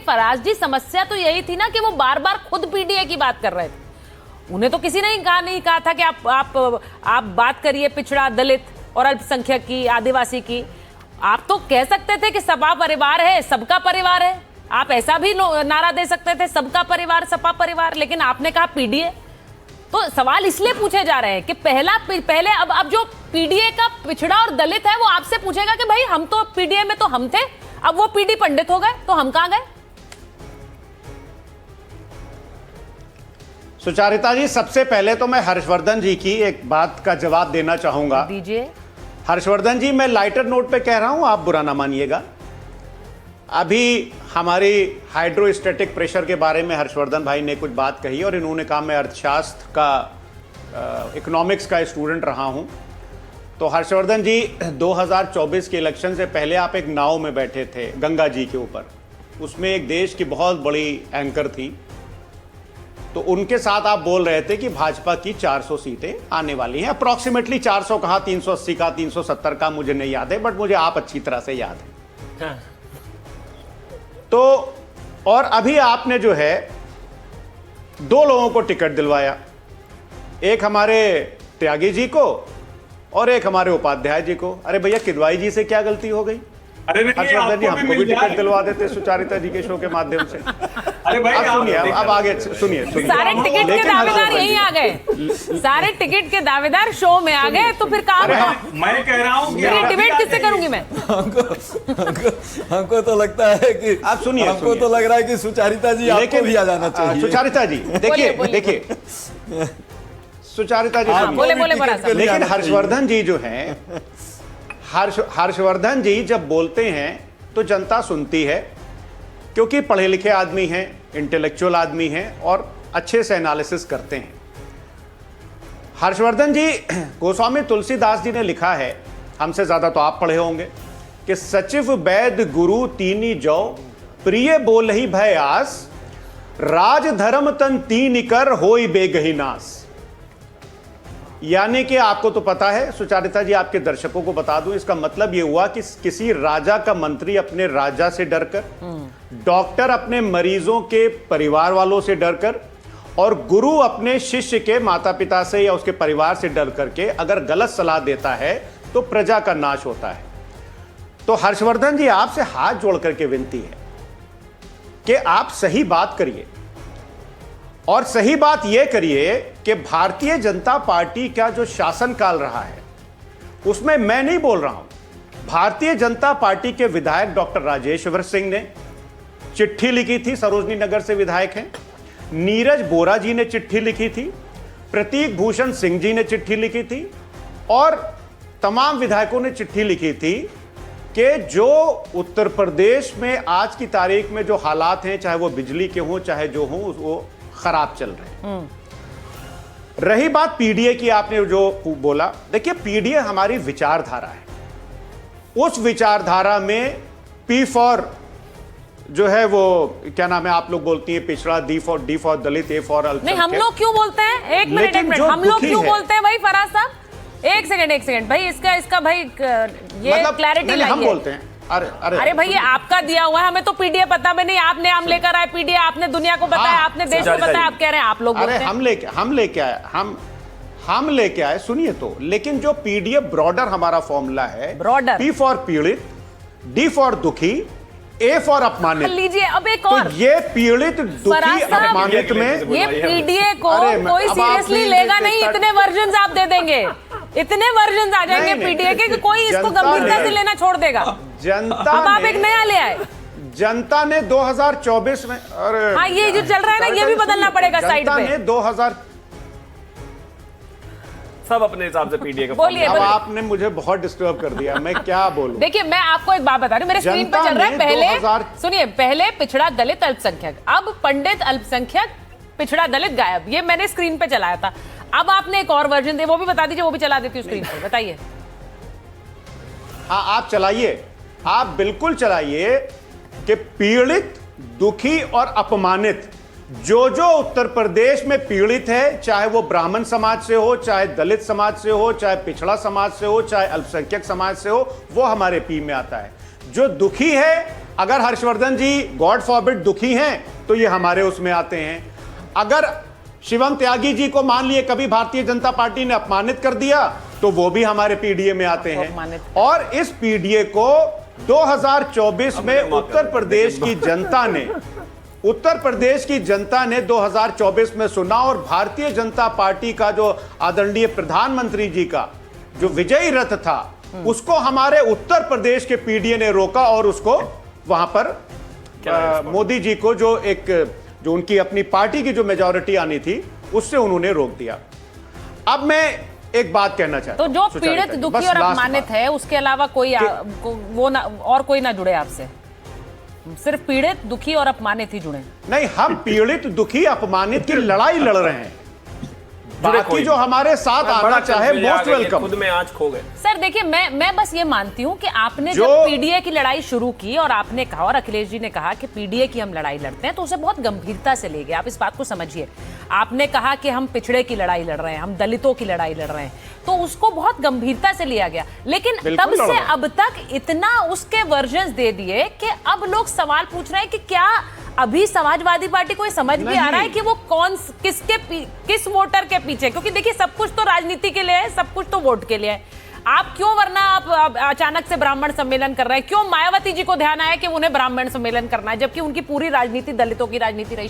फराज जी, समस्या तो यही थी ना कि वो बार बार खुद पीडीए की बात कर रहे थे। उन्हें तो किसी ने नहीं कहा था कि आप बात करिए पिछड़ा, दलित और अल्पसंख्यक की, आदिवासी की। आप तो कह सकते थे कि सपा परिवार है, सबका परिवार है। आप ऐसा भी नारा दे सकते थे, सबका परिवार, सपा परिवार, लेकिन आपने कहा पीडीए। तो सवाल इसलिए पूछे जा रहे हैं कि पहले अब जो पीडीए का पिछड़ा और दलित है वो आपसे पूछेगा कि भाई हम तो पीडीए में तो हम थे, अब वो पीडी पंडित हो गए तो हम कहां गए? सुचारिता जी, सबसे पहले तो मैं हर्षवर्धन जी की एक बात का जवाब देना चाहूंगा। दीजिए। हर्षवर्धन जी, मैं लाइटर नोट पे कह रहा हूं, आप बुरा ना मानिएगा। अभी हमारी हाइड्रोस्टैटिक प्रेशर के बारे में हर्षवर्धन भाई ने कुछ बात कही और इन्होंने कहा मैं अर्थशास्त्र का, इकोनॉमिक्स का स्टूडेंट रहा हूं। तो हर्षवर्धन जी, 2024 के इलेक्शन से पहले आप एक नाव में बैठे थे गंगा जी के ऊपर, उसमें एक देश की बहुत बड़ी एंकर थी, तो उनके साथ आप बोल रहे थे कि भाजपा की 400 सीटें आने वाली हैं। अप्रॉक्सीमेटली 400 कहा, 380 का, 370 का मुझे नहीं याद है, बट मुझे आप अच्छी तरह से याद है। हाँ। तो और अभी आपने जो है 2 लोगों को टिकट दिलवाया, एक हमारे त्यागी जी को और एक हमारे उपाध्याय जी को। अरे भैया, किदवाई जी से क्या गलती हो गई? अरे हर्षवर्धन जी, हमको भी टिकट दिलवा देते सुचारिता जी के शो के माध्यम से। अरे भाई, अब सुनिए, अब आगे सुनिए। सारे टिकट के दावेदार यहीं आ गए, सारे टिकट के दावेदार शो में आ गए, तो फिर कहा मैं कह रहा हूँ डिबेट किससे करूंगी मैं? हमको तो लगता है कि आप सुनिए, हमको तो लग रहा है कि सुचारिता जी आपको भी आ जाना चाहिए। सुचारिता जी देखिए सुचारिता जी, बोले। लेकिन हर्षवर्धन जी जो हैं, हर्षवर्धन जी जब बोलते हैं तो जनता सुनती है, क्योंकि पढ़े लिखे आदमी हैं, इंटेलेक्चुअल आदमी हैं और अच्छे से एनालिसिस करते हैं। हर्षवर्धन जी, गोस्वामी तुलसीदास जी ने लिखा है, हमसे ज्यादा तो आप पढ़े होंगे, कि सचिव वैद्य गुरु तीनी जौ, प्रिय बोलहि भय आस, राज धर्म तन तीन कर होई बेगहि नास। यानी कि आपको तो पता है सुचारिता जी, आपके दर्शकों को बता दूं, इसका मतलब यह हुआ कि किसी राजा का मंत्री अपने राजा से डरकर, डॉक्टर अपने मरीजों के परिवार वालों से डरकर, और गुरु अपने शिष्य के माता पिता से या उसके परिवार से डर करके अगर गलत सलाह देता है तो प्रजा का नाश होता है। तो हर्षवर्धन जी, आपसे हाथ जोड़ करके विनती है कि आप सही बात करिए, और सही बात यह करिए कि भारतीय जनता पार्टी का जो शासनकाल रहा है उसमें मैं नहीं बोल रहा हूं, भारतीय जनता पार्टी के विधायक डॉक्टर राजेश्वर सिंह ने चिट्ठी लिखी थी, सरोजनी नगर से विधायक हैं, नीरज बोरा जी ने चिट्ठी लिखी थी, प्रतीक भूषण सिंह जी ने चिट्ठी लिखी थी, और तमाम विधायकों ने चिट्ठी लिखी थी कि जो उत्तर प्रदेश में आज की तारीख में जो हालात हैं, चाहे वो बिजली के हों चाहे जो हों, वो खराब चल रहे हैं। रही बात पीडीए की, आपने जो बोला, देखिए पीडीए हमारी विचारधारा है, उस विचारधारा में पी फॉर जो है वो क्या नाम है, आप लोग बोलती हैं पिछड़ा, D for Dalit, A for अल्पसंख्यक। नहीं, हम लोग क्यों बोलते हैं? एक मिनट, हम लोग क्यों बोलते हैं भाई फराज साहब? एक सेकंड भाई, इसका भाई ये मतलब क्लैरिटी लाइए। हम बोलते हैं, अरे भैया, आपका दिया हुआ है, हमें तो पीडीए पता भी नहीं, आपने हम लेकर आए पीडीए, आपने दुनिया को बताया, आपने देश को बताया, आप कह रहे हैं आप लोग बोलते हैं। हम लेके आए, सुनिए तो, लेकिन जो पीडीए ब्रॉडर हमारा फॉर्मूला है, ब्रॉडर, पी फॉर पीड़ित, डी फॉर दुखी, ए फॉर अपमानित। लीजिए अब एक और, तो ये पीड़ित, दुखी, अपमानित में ये पीडीए को कोई सीरियसली लेगा नहीं, इतने वर्जन आप दे देंगे, इतने वर्जन आ जाएंगे पीडीए के कि कोई इसको गंभीरता से लेना छोड़ देगा। जनता, अब आप एक नया ले आए, जनता ने 2024 में, अरे हाँ, ये जो चल रहा है ना, ये भी बदलना पड़ेगा साइड पे। जनता ने 2000 सब अपने हिसाब से पीडीए का बोलिए। अब आपने मुझे बहुत डिस्टर्ब कर दिया, मैं क्या बोलूं? देखिए, मैं आपको एक बात बता रही हूं, मेरे स्क्रीन पर चल रहा है, पहले सुनिए, पहले पिछड़ा, दलित, अल्पसंख्यक, अब पंडित, अल्पसंख्यक, पिछड़ा, दलित गायब, ये मैंने स्क्रीन पे चलाया था। अब आपने एक और वर्जन दे, वो भी बता दीजिए, वो भी चला देती हूँ स्क्रीन पे, बताइए। हाँ, आप चलाइए, आप बिल्कुल चलाइए कि पीड़ित, दुखी और अपमानित, जो उत्तर प्रदेश में पीड़ित है, चाहे वो ब्राह्मण समाज से हो, चाहे दलित समाज से हो, चाहे पिछड़ा समाज से हो, चाहे अल्पसंख्यक समाज से हो, वो हमारे पी में आता है। जो दुखी है अगर हर्षवर्धन जी गॉड फॉरबिड दुखी हैं तो ये हमारे उसमें आते हैं। अगर शिवम त्यागी जी को मान लिए कभी भारतीय जनता पार्टी ने अपमानित कर दिया तो वो भी हमारे पीडीए में आते हैं। और इस पीडीए को 2024 में उत्तर प्रदेश की जनता ने 2024 में सुना और भारतीय जनता पार्टी का जो आदरणीय प्रधानमंत्री जी का जो विजयी रथ था उसको हमारे उत्तर प्रदेश के पीडीए ने रोका और उसको वहां पर मोदी जी को जो उनकी अपनी पार्टी की जो मेजॉरिटी आनी थी उससे उन्होंने रोक दिया। अब मैं एक बात कहना चाहता हूं, तो जो पीड़ित, दुखी और अपमानित है उसके अलावा कोई वो ना और कोई ना जुड़े आपसे, सिर्फ पीड़ित, दुखी और अपमानित ही जुड़े। नहीं, हम पीड़ित, दुखी, अपमानित की लड़ाई लड़ रहे हैं। बाकी जो हमारे साथ आना चाहे मोस्ट वेलकम। खुद में आज खो गए। सर देखिए, मैं बस ये मानती हूँ कि आपने जब पीडीए की लड़ाई शुरू की और आपने कहा और अखिलेश जी ने कहा कि पीडीए की हम लड़ाई लड़ते हैं तो उसे बहुत गंभीरता से ले गए। आप इस बात को समझिए। आपने कहा कि हम पिछड़े की लड़ाई लड़ रहे हैं, हम दलितों की लड़ाई लड़ रहे हैं, तो उसको बहुत गंभीरता से लिया गया। लेकिन तब से अब तक इतना उसके वर्जन्स दे दिए कि अब लोग सवाल पूछ रहे हैं कि क्या अभी समाजवादी पार्टी को ये समझ भी आ रहा है कि वो किस वोटर के पीछे, क्योंकि देखिए सब कुछ तो राजनीति के लिए है, सब कुछ तो वोट के लिए है। आप क्यों, वरना आप अचानक से ब्राह्मण सम्मेलन कर रहे हैं? क्यों मायावती जी को ध्यान आया कि उन्हें ब्राह्मण सम्मेलन करना है, जबकि उनकी पूरी राजनीति दलितों की राजनीति रही?